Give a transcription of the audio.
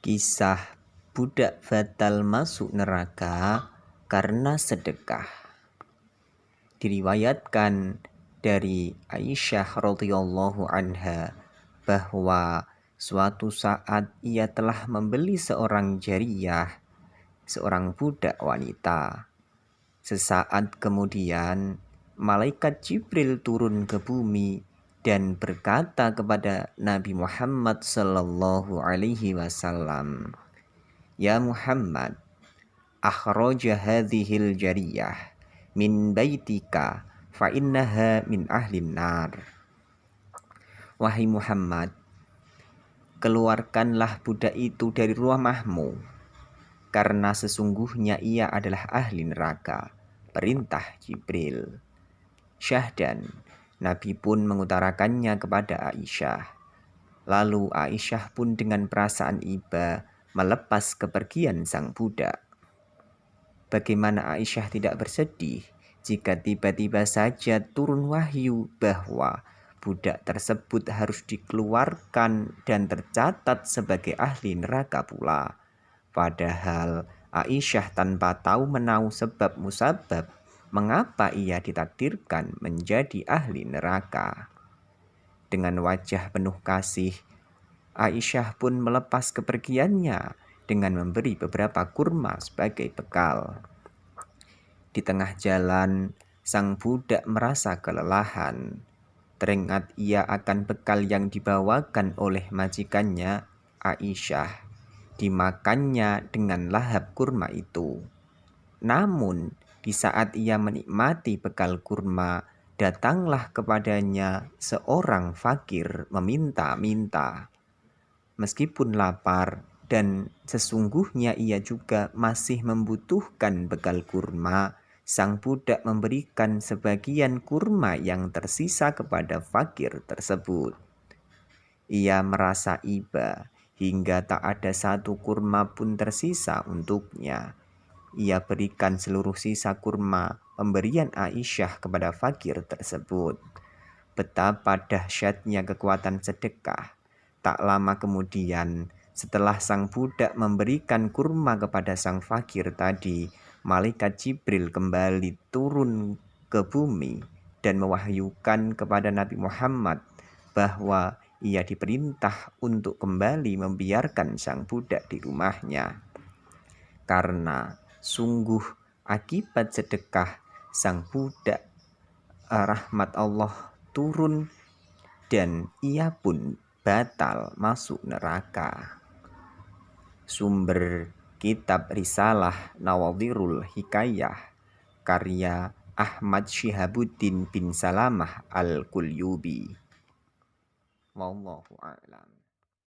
Kisah budak batal masuk neraka karena sedekah. Diriwayatkan dari Aisyah radhiyallahu anha bahwa suatu saat ia telah membeli seorang jariyah, seorang budak wanita. Sesaat kemudian malaikat Jibril turun ke bumi dan berkata kepada Nabi Muhammad sallallahu alaihi wasallam, "Ya Muhammad, akhraja hadhil jariyah min baitika fa innaha min ahlin nar." Wahai Muhammad, keluarkanlah budak itu dari rumahmu, karena sesungguhnya ia adalah ahli neraka. Perintah Jibril. Syahdan, Nabi pun mengutarakannya kepada Aisyah. Lalu Aisyah pun dengan perasaan iba melepas kepergian sang budak. Bagaimana Aisyah tidak bersedih jika tiba-tiba saja turun wahyu bahwa budak tersebut harus dikeluarkan dan tercatat sebagai ahli neraka pula. Padahal Aisyah tanpa tahu menahu sebab musabab mengapa ia ditakdirkan menjadi ahli neraka. Dengan wajah penuh kasih, Aisyah pun melepas kepergiannya dengan memberi beberapa kurma sebagai bekal. Di tengah jalan, sang budak merasa kelelahan. Teringat ia akan bekal yang dibawakan oleh majikannya, Aisyah. Dimakannya dengan lahap kurma itu. Namun, di saat ia menikmati bekal kurma, datanglah kepadanya seorang fakir meminta-minta. Meskipun lapar dan sesungguhnya ia juga masih membutuhkan bekal kurma, sang budak memberikan sebagian kurma yang tersisa kepada fakir tersebut. Ia merasa iba hingga tak ada satu kurma pun tersisa untuknya. Ia berikan seluruh sisa kurma pemberian Aisyah kepada fakir tersebut. Betapa dahsyatnya kekuatan sedekah. Tak lama kemudian, setelah sang budak memberikan kurma kepada sang fakir tadi, malaikat Jibril kembali turun ke bumi dan mewahyukan kepada Nabi Muhammad bahwa ia diperintah untuk kembali membiarkan sang budak di rumahnya. Karena sungguh akibat sedekah sang budak rahmat Allah turun dan ia pun batal masuk neraka. Sumber kitab Risalah Nawadhirul Hikayah karya Ahmad Syihabuddin bin Salamah Al-Qulyubi. Wallahu a'lam.